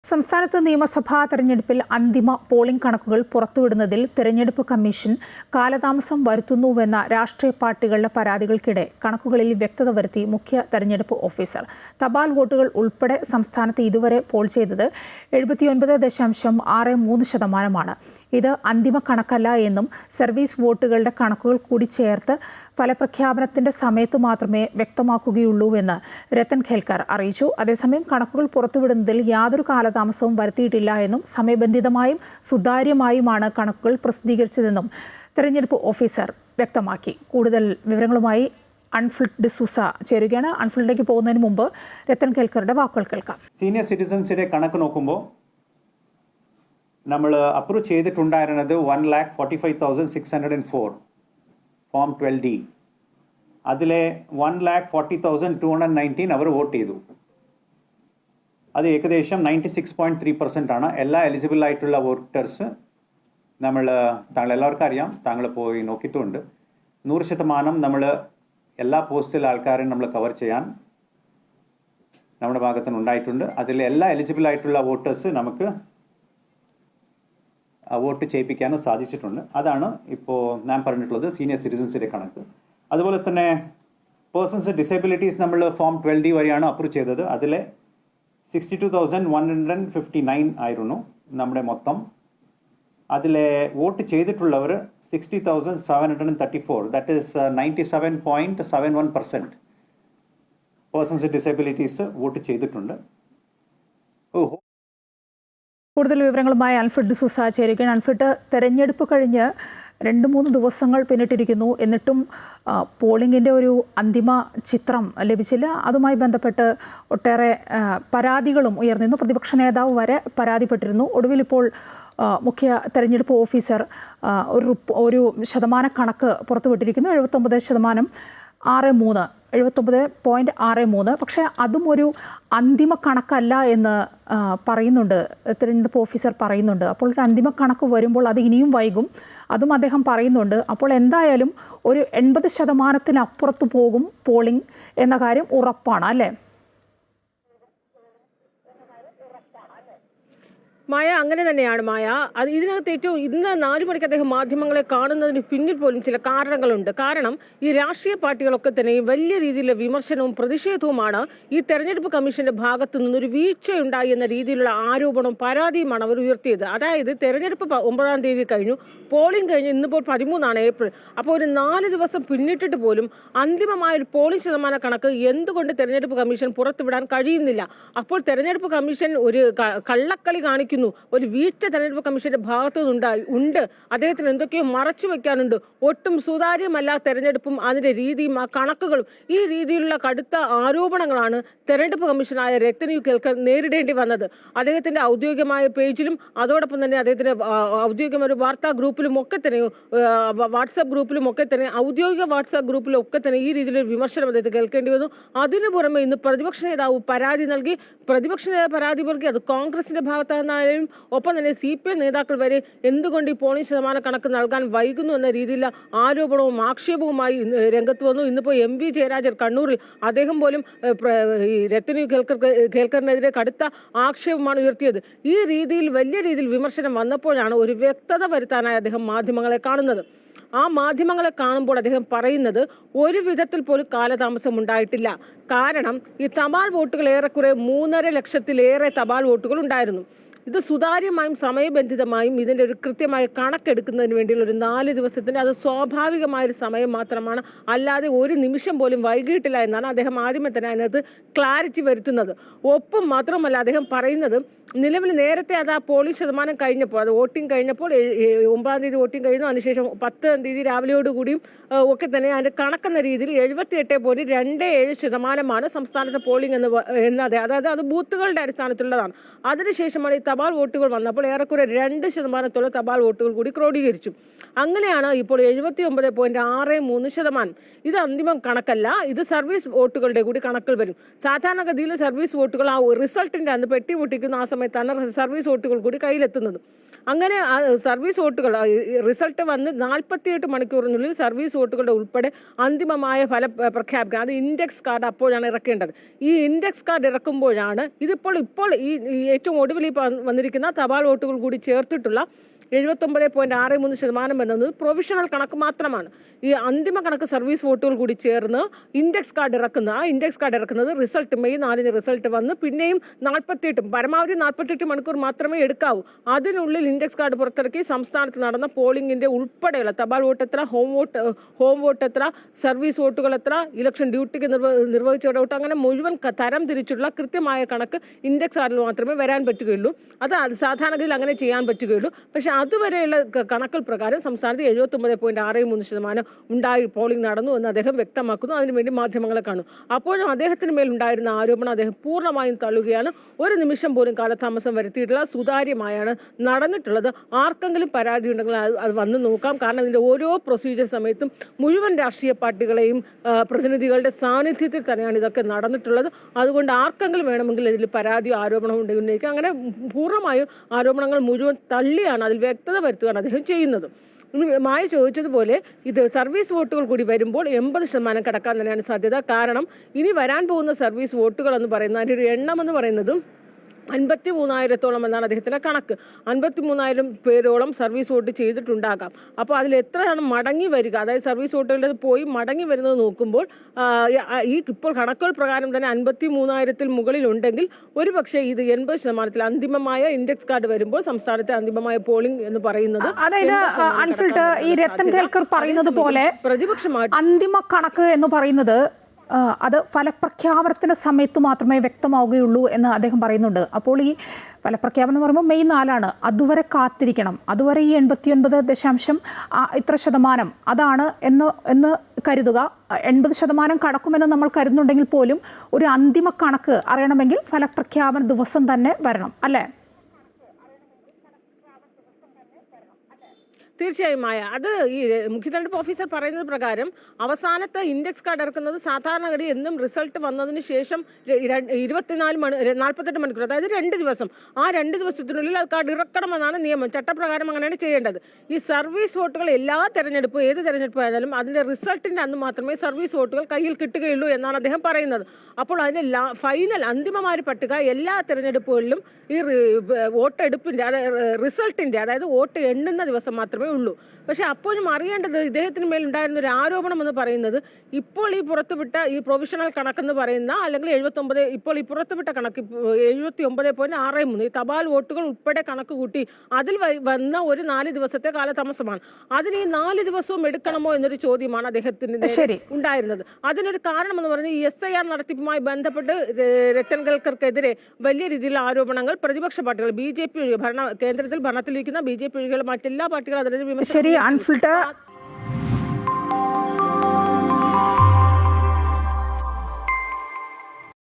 സംസ്ഥാനത്ത് നിയമസഭാ തെരഞ്ഞെടുപ്പിൽ അന്തിമ പോളിംഗ് കണക്കുകൾ പുറത്തുവിടുന്നതിൽ തെരഞ്ഞെടുപ്പ് കമ്മീഷൻ കാലതാമസം വരുത്തുന്നുവെന്ന രാഷ്ട്രീയ പാർട്ടികളുടെ പരാതികൾക്കിടെ കണക്കുകളിൽ വ്യക്തത വരുത്തി മുഖ്യ തെരഞ്ഞെടുപ്പ് ഓഫീസർ. തപാൽ വോട്ടുകൾ ഉൾപ്പെടെ സംസ്ഥാനത്ത് ഇതുവരെ പോൾ ചെയ്തത് 79.63%. ഇത് അന്തിമ കണക്കല്ല എന്നും സർവീസ് വോട്ടുകളുടെ കണക്കുകൾ കൂടി ചേർത്ത് ഫലപ്രഖ്യാപനത്തിന്റെ സമയത്ത് മാത്രമേ വ്യക്തമാക്കുകയുള്ളൂവെന്ന് രത്തൻ ഖേൽക്കർ അറിയിച്ചു. അതേസമയം കണക്കുകൾ പുറത്തുവിടുന്നതിൽ യാതൊരു കാലതാമസവും വരുത്തിയിട്ടില്ല എന്നും സമയബന്ധിതമായും സുതാര്യമായുമാണ് കണക്കുകൾ പ്രസിദ്ധീകരിച്ചതെന്നും തെരഞ്ഞെടുപ്പ് ഓഫീസർ വ്യക്തമാക്കി. കൂടുതൽ വിവരങ്ങളുമായി അൺഫിൽഡ് ഡിസൂസ ചേരുകയാണ്. അൺഫിൽഡിലേക്ക് പോകുന്നതിന് മുമ്പ് രത്തൻ ഖേൽക്കറുടെ വാക്കുകൾ കേൾക്കാം. സീനിയർ സിറ്റിസൺസിന്റെ കണക്ക് നോക്കുമ്പോൾ നമ്മൾ അപ്രൂവ് ചെയ്തിട്ടുണ്ടായിരുന്നത് 1,45,604 ഫോം 12D. അതിലെ 1,40,219 അവർ വോട്ട് ചെയ്തു. അത് ഏകദേശം 96.3% ആണ്. എല്ലാ എലിജിബിൾ ആയിട്ടുള്ള വോട്ടേഴ്സ് താങ്കൾ എല്ലാവർക്കും അറിയാം, താങ്കൾ പോയി നോക്കിയിട്ടുമുണ്ട്. 100% നമ്മൾ എല്ലാ പോസ്റ്റിലെ ആൾക്കാരെയും നമ്മൾ കവർ ചെയ്യാൻ നമ്മുടെ ഭാഗത്തുനിന്ന് ഉണ്ടായിട്ടുണ്ട്. അതിൽ എല്ലാ എലിജിബിൾ ആയിട്ടുള്ള വോട്ടേഴ്സ് നമുക്ക് വോട്ട് ചെയ്യിപ്പിക്കാനും സാധിച്ചിട്ടുണ്ട്. അതാണ് ഇപ്പോൾ ഞാൻ പറഞ്ഞിട്ടുള്ളത് സീനിയർ സിറ്റിസൺസിൻ്റെ കണക്ക്. അതുപോലെ തന്നെ പേഴ്സൺസ് ഡിസേബിലിറ്റീസ് നമ്മൾ ഫോം 12D വരെയാണ് അപ്രൂവ് ചെയ്തത്. അതിലെ 62,159 ആയിരുന്നു നമ്മുടെ മൊത്തം. അതിലെ വോട്ട് ചെയ്തിട്ടുള്ളവർ 60,734, that is 97.71% persons disabilities vote ചെയ്തിട്ടുണ്ട്. കൂടുതൽ വിവരങ്ങളുമായി അൺഫിൽഡ് ഡിസൂസ ചേരുകയാണ്. അൺഫിൽഡ്, തെരഞ്ഞെടുപ്പ് കഴിഞ്ഞ് 2-3 ദിവസങ്ങൾ പിന്നിട്ടിരിക്കുന്നു. എന്നിട്ടും പോളിംഗിൻ്റെ ഒരു അന്തിമ ചിത്രം ലഭിച്ചില്ല. അതുമായി ബന്ധപ്പെട്ട് ഒട്ടേറെ പരാതികളും ഉയർന്നിരുന്നു. പ്രതിപക്ഷ നേതാവ് വരെ പരാതിപ്പെട്ടിരുന്നു. ഒടുവിൽ ഇപ്പോൾ മുഖ്യ തെരഞ്ഞെടുപ്പ് ഓഫീസർ ഒരു ശതമാന കണക്ക് പുറത്തുവിട്ടിരിക്കുന്നു. 79.63. പക്ഷേ അതും ഒരു അന്തിമ കണക്കല്ല എന്ന് പറയുന്നുണ്ട്, തിരഞ്ഞെടുപ്പ് ഓഫീസർ പറയുന്നുണ്ട്. അപ്പോൾ ഒരു അന്തിമ കണക്ക് വരുമ്പോൾ അത് ഇനിയും വൈകും, അതും അദ്ദേഹം പറയുന്നുണ്ട്. അപ്പോൾ എന്തായാലും ഒരു 80% പോകും പോളിംഗ് എന്ന കാര്യം ഉറപ്പാണ് അല്ലേ? മായ, അങ്ങനെ തന്നെയാണ് മായ. ഇതിനകത്ത് ഏറ്റവും ഇന്ന് 4 മണിക്ക് അദ്ദേഹം മാധ്യമങ്ങളെ കാണുന്നതിന് പിന്നിൽ പോലും ചില കാരണങ്ങളുണ്ട്. കാരണം ഈ രാഷ്ട്രീയ പാർട്ടികളൊക്കെ തന്നെ വലിയ രീതിയിലുള്ള വിമർശനവും പ്രതിഷേധവുമാണ് ഈ തെരഞ്ഞെടുപ്പ് കമ്മീഷന്റെ ഭാഗത്തു നിന്നൊരു വീഴ്ചയുണ്ടായി എന്ന രീതിയിലുള്ള ആരോപണവും പരാതിയുമാണ് അവർ ഉയർത്തിയത്. അതായത് തെരഞ്ഞെടുപ്പ് 9-ാം തീയതി കഴിഞ്ഞു, പോളിംഗ് കഴിഞ്ഞ് ഇന്നിപ്പോൾ 13 ഏപ്രിൽ. അപ്പോൾ ഒരു 4 ദിവസം പിന്നിട്ടിട്ട് പോലും അന്തിമമായ ഒരു പോളിംഗ് ശതമാന കണക്ക് എന്തുകൊണ്ട് തെരഞ്ഞെടുപ്പ് കമ്മീഷൻ പുറത്തുവിടാൻ കഴിയുന്നില്ല? അപ്പോൾ തെരഞ്ഞെടുപ്പ് കമ്മീഷൻ ഒരു കള്ളക്കളി കാണിക്കുന്നു, ഒരു വീഴ്ച തെരഞ്ഞെടുപ്പ് കമ്മീഷന്റെ ഭാഗത്തു ഉണ്ട്. അദ്ദേഹത്തിന് എന്തൊക്കെയോ മറച്ചു വെക്കാനുണ്ട്. ഒട്ടും സുതാര്യമല്ല തെരഞ്ഞെടുപ്പും അതിന്റെ രീതിയും ആ കണക്കുകളും. ഈ രീതിയിലുള്ള കടുത്ത ആരോപണങ്ങളാണ് തെരഞ്ഞെടുപ്പ് കമ്മീഷനായ രത്തൻ യു ഖേൽക്കർ നേരിടേണ്ടി വന്നത്. അദ്ദേഹത്തിന്റെ ഔദ്യോഗികമായ പേജിലും അതോടൊപ്പം തന്നെ അദ്ദേഹത്തിന്റെ ഔദ്യോഗികമായ വാർത്താ ഗ്രൂപ്പിലും ഒക്കെ തന്നെ, വാട്സാപ്പ് ഗ്രൂപ്പിലും ഒക്കെ തന്നെ, ഔദ്യോഗിക വാട്സാപ്പ് ഗ്രൂപ്പിലും ഒക്കെ തന്നെ ഈ രീതിയിലൊരു വിമർശനം അദ്ദേഹത്തെ കേൾക്കേണ്ടി വന്നു. അതിനു പുറമെ ഇന്ന് പ്രതിപക്ഷ നേതാവ് പരാതി നൽകി. പ്രതിപക്ഷ നേതാവ് പരാതി നൽകി, അത് കോൺഗ്രസിന്റെ ഭാഗത്തായിരുന്നാലും ഒപ്പം തന്നെ CPM നേതാക്കൾ വരെ എന്തുകൊണ്ട് ഈ പോളിംഗ് ശതമാന കണക്ക് നൽകാൻ വൈകുന്നു എന്ന രീതിയിലുള്ള ആരോപണവും ആക്ഷേപവുമായി രംഗത്ത് വന്നു. ഇന്നിപ്പോൾ MV ജയരാജൻ കണ്ണൂരിൽ അദ്ദേഹം പോലും ഈ രത്തൻ യു ഖേൽക്കറിനെതിരെ കടുത്ത ആക്ഷേപമാണ് ഉയർത്തിയത്. ഈ രീതിയിൽ വലിയ രീതിയിൽ വിമർശനം വന്നപ്പോഴാണ് ഒരു വ്യക്തത വരുത്താനായി അദ്ദേഹം മാധ്യമങ്ങളെ കാണുന്നത്. ആ മാധ്യമങ്ങളെ കാണുമ്പോൾ അദ്ദേഹം പറയുന്നത് ഒരു വിധത്തിൽ പോലും കാലതാമസം ഉണ്ടായിട്ടില്ല. കാരണം ഈ തപാൽ വോട്ടുകൾ ഏറെക്കുറെ 3.5 ലക്ഷത്തിലേറെ തപാൽ വോട്ടുകൾ ഉണ്ടായിരുന്നു. ഇത് സുതാര്യമായും സമയബന്ധിതമായും ഇതിൻ്റെ ഒരു കൃത്യമായ കണക്കെടുക്കുന്നതിന് വേണ്ടിയുള്ള ഒരു 4 ദിവസത്തിൻ്റെ അത് സ്വാഭാവികമായൊരു സമയം മാത്രമാണ്, അല്ലാതെ ഒരു നിമിഷം പോലും വൈകിട്ടില്ല എന്നാണ് അദ്ദേഹം ആദ്യമേ തന്നെ അതിനകത്ത് ക്ലാരിറ്റി വരുത്തുന്നത്. ഒപ്പം മാത്രമല്ല അദ്ദേഹം പറയുന്നത്, നിലവിൽ നേരത്തെ അത് ആ പോളിംഗ് ശതമാനം കഴിഞ്ഞപ്പോൾ, അത് വോട്ടിംഗ് കഴിഞ്ഞപ്പോൾ 9-ാം തീയതി വോട്ടിംഗ് കഴിഞ്ഞു, അതിനുശേഷം 10-ാം തീയതി രാവിലെയോടുകൂടിയും ഒക്കെ തന്നെ അതിൻ്റെ കണക്കെന്ന രീതിയിൽ 78.27% സംസ്ഥാനത്തെ പോളിംഗ് എന്നത്, അതായത് അത് ബൂത്തുകളുടെ അടിസ്ഥാനത്തിലുള്ളതാണ്. അതിനുശേഷമാണ് ഈ തപാൽ വോട്ടുകൾ വന്നപ്പോൾ ഏറെക്കുറെ 2% തപാൽ വോട്ടുകൾ കൂടി ക്രോഡീകരിച്ചു. അങ്ങനെയാണ് ഇപ്പോൾ 79.63%. ഇത് അന്തിമം കണക്കല്ല, ഇത് സർവീസ് വോട്ടുകളുടെ കൂടി കണക്കുകൾ വരും. സാധാരണഗതിയിൽ സർവീസ് വോട്ടുകൾ ആ റിസൾട്ടിൻ്റെ അന്ന് പെട്ടി പൊട്ടിക്കുന്ന ആ സമയത്താണ് സർവീസ് വോട്ടുകൾ കൂടി കയ്യിലെത്തുന്നത്. അങ്ങനെ സർവീസ് വോട്ടുകൾ റിസൾട്ട് വന്ന് 48 മണിക്കൂറിനുള്ളിൽ സർവീസ് വോട്ടുകളുടെ ഉൾപ്പെടെ അന്തിമമായ ഫലം പ്രഖ്യാപിക്കുക. അത് ഇൻഡെക്സ് കാർഡ് അപ്പോഴാണ് ഇറക്കേണ്ടത്. ഈ ഇൻഡെക്സ് കാർഡ് ഇറക്കുമ്പോഴാണ് ഇപ്പോൾ ഈ ഏറ്റവും ഒടുവിൽ വന്നിരിക്കുന്ന തപാൽ വോട്ടുകൾ കൂടി ചേർത്തിട്ടുള്ള 79.63% എന്നത് പ്രൊവിഷണൽ കണക്ക് മാത്രമാണ്. ഈ അന്തിമ കണക്ക് സർവീസ് വോട്ടുകൾ കൂടി ചേർന്ന് ഇൻഡെക്സ് കാർഡ് ഇറക്കുന്നത് റിസൾട്ട് മെയ് 4 റിസൾട്ട് വന്ന് പിന്നെയും 48 പരമാവധി 48 മണിക്കൂർ മാത്രമേ എടുക്കാവൂ. അതിനുള്ളിൽ ഇൻഡെക്സ് കാർഡ് പുറത്തിറക്കി സംസ്ഥാനത്ത് നടന്ന പോളിംഗിന്റെ ഉൾപ്പെടെയുള്ള തപാൽ വോട്ട് എത്ര, ഹോം വോട്ട് എത്ര, സർവീസ് വോട്ടുകൾ എത്ര, ഇലക്ഷൻ ഡ്യൂട്ടിക്ക് നിർവഹിച്ച വോട്ട്, അങ്ങനെ മുഴുവൻ തരം തിരിച്ചുള്ള കൃത്യമായ കണക്ക് ഇൻഡെക്സ് കാർഡിൽ മാത്രമേ വരാൻ പറ്റുകയുള്ളൂ. അത് സാധാരണഗതിയിൽ അങ്ങനെ ചെയ്യാൻ പറ്റുകയുള്ളൂ. പക്ഷേ അതുവരെയുള്ള കണക്കുകൾ പ്രകാരം സംസ്ഥാനത്ത് 79.63% പോളിംഗ് നടന്നു എന്ന് അദ്ദേഹം വ്യക്തമാക്കുന്നു. അതിനുവേണ്ടി മാധ്യമങ്ങളെ കാണും. അപ്പോഴും അദ്ദേഹത്തിന് മേൽ ഉണ്ടായിരുന്ന ആരോപണം അദ്ദേഹം പൂർണ്ണമായും തള്ളുകയാണ്. ഒരു നിമിഷം പോലും കാലതാമസം വരുത്തിയിട്ടുള്ള സുതാര്യമായാണ് നടന്നിട്ടുള്ളത്. ആർക്കെങ്കിലും പരാതി ഉണ്ടെങ്കിൽ അത് വന്ന് നോക്കാം. കാരണം ഇതിൻ്റെ ഓരോ പ്രൊസീജിയർ സമയത്തും മുഴുവൻ രാഷ്ട്രീയ പാർട്ടികളെയും പ്രതിനിധികളുടെ സാന്നിധ്യത്തിൽ തന്നെയാണ് ഇതൊക്കെ നടന്നിട്ടുള്ളത്. അതുകൊണ്ട് ആർക്കെങ്കിലും വേണമെങ്കിൽ ഇതിൽ പരാതിയോ ആരോപണമോ ഉണ്ടെങ്കിൽ ഉന്നയിക്കാം. അങ്ങനെ പൂർണ്ണമായും ആരോപണങ്ങൾ മുഴുവൻ തള്ളിയാണ്, അതിൽ വ്യക്തത വരുത്തുകയാണ് അദ്ദേഹം ചെയ്യുന്നത്. മായ ചോദിച്ചതുപോലെ ഇത് സർവീസ് വോട്ടുകൾ കൂടി വരുമ്പോൾ 80% കടക്കാൻ തന്നെയാണ് സാധ്യത. കാരണം ഇനി വരാൻ പോകുന്ന സർവീസ് വോട്ടുകൾ എന്ന് പറയുന്ന അതിൻ്റെ ഒരു എണ്ണം എന്ന് പറയുന്നതും 53,000-ഓളം എന്നാണ് അദ്ദേഹത്തിൻ്റെ കണക്ക്. 53,000 പേരോളം സർവീസ് വോട്ട് ചെയ്തിട്ടുണ്ടാകാം. അപ്പോൾ അതിൽ എത്രയാണ് മടങ്ങി വരിക, അതായത് സർവീസ് വോട്ടുകളുടെ പോയി മടങ്ങി വരുന്നത് നോക്കുമ്പോൾ ഈ ഇപ്പോൾ കണക്കുകൾ പ്രകാരം തന്നെ 53,000-ൽ മുകളിലുണ്ടെങ്കിൽ ഒരു പക്ഷേ ഇത് 80% അന്തിമമായ ഇൻഡെക്സ് കാർഡ് വരുമ്പോൾ സംസ്ഥാനത്തെ അന്തിമമായ പോളിംഗ് എന്ന് പറയുന്നത്, അതായത് അൺഫിൽട്ടർ ഈ രത്തൻ കേൽക്കർ പറയുന്നത് പോലെ പ്രതിപക്ഷമായിട്ട് അന്തിമ കണക്ക് എന്ന് പറയുന്നത് അത് ഫലപ്രഖ്യാപനത്തിൻ്റെ സമയത്ത് മാത്രമേ വ്യക്തമാവുകയുള്ളൂ എന്ന് അദ്ദേഹം പറയുന്നുണ്ട്. അപ്പോൾ ഈ ഫലപ്രഖ്യാപനം എന്ന് പറയുമ്പോൾ മെയ് 4 അതുവരെ കാത്തിരിക്കണം. അതുവരെ ഈ 89% ഇത്ര ശതമാനം അതാണ് എന്ന് കരുതുക. 80% കടക്കുമെന്ന് നമ്മൾ കരുതുന്നുണ്ടെങ്കിൽ പോലും ഒരു അന്തിമ കണക്ക് അറിയണമെങ്കിൽ ഫലപ്രഖ്യാപന ദിവസം തന്നെ വരണം, അല്ലേ? തീർച്ചയായും മായ, അത് ഈ മുഖ്യ തെരഞ്ഞെടുപ്പ് ഓഫീസർ പറയുന്നത് പ്രകാരം അവസാനത്തെ ഇൻഡെക്സ് കാർഡ് ഇറക്കുന്നത് സാധാരണഗതി എന്നും റിസൾട്ട് വന്നതിന് ശേഷം 48 മണിക്കൂർ, അതായത് 2 ദിവസം. ആ 2 ദിവസത്തിനുള്ളിൽ അത് കാർഡ് ഇറക്കണമെന്നാണ് നിയമം. ചട്ടപ്രകാരം അങ്ങനെയാണ് ചെയ്യേണ്ടത്. ഈ സർവീസ് വോട്ടുകൾ ഏത് തെരഞ്ഞെടുപ്പ് ആയാലും അതിൻ്റെ റിസൾട്ടിൻ്റെ അന്ന് മാത്രമേ സർവീസ് വോട്ടുകൾ കയ്യിൽ കിട്ടുകയുള്ളൂ എന്നാണ് അദ്ദേഹം പറയുന്നത്. അപ്പോൾ അതിൻ്റെ ഫൈനൽ അന്തിമമായ പട്ടിക എല്ലാ തെരഞ്ഞെടുപ്പുകളിലും ഈ വോട്ടെടുപ്പിൻ്റെ റിസൾട്ടിൻ്റെ, അതായത് വോട്ട് എണ്ണുന്ന ദിവസം മാത്രമേ ഉള്ളൂ. പക്ഷെ അപ്പോഴും അറിയേണ്ടത് ഇദ്ദേഹത്തിന് മേലുണ്ടായിരുന്ന ഒരു ആരോപണം എന്ന് പറയുന്നത് ഇപ്പോൾ ഈ പുറത്തുവിട്ട ഈ പ്രൊവിഷണൽ കണക്കെന്ന് പറയുന്ന, അല്ലെങ്കിൽ 79 ഇപ്പോൾ ഈ പുറത്തുവിട്ട കണക്ക് 79.63 ഈ തപാൽ വോട്ടുകൾ ഉൾപ്പെടെ കണക്ക് കൂട്ടി അതിൽ വന്ന ഒരു 4 ദിവസത്തെ കാലതാമസമാണ്. അതിന് ഈ 4 ദിവസവും എടുക്കണമോ എന്നൊരു ചോദ്യമാണ് അദ്ദേഹത്തിന് ഉണ്ടായിരുന്നത്. അതിനൊരു കാരണം എന്ന് പറയുന്നത് ഈ SIR നടത്തിപ്പുമായി ബന്ധപ്പെട്ട് രത്തൻ കേൽക്കർക്കെതിരെ വലിയ രീതിയിലുള്ള ആരോപണങ്ങൾ പ്രതിപക്ഷ പാർട്ടികൾ, BJP കേന്ദ്രത്തിൽ ഭരണത്തിലിരിക്കുന്ന BJP ഒഴികെയുള്ള മറ്റെല്ലാ പാർട്ടികളും അതിനെ ശരി അൺഫിൽട്ടർ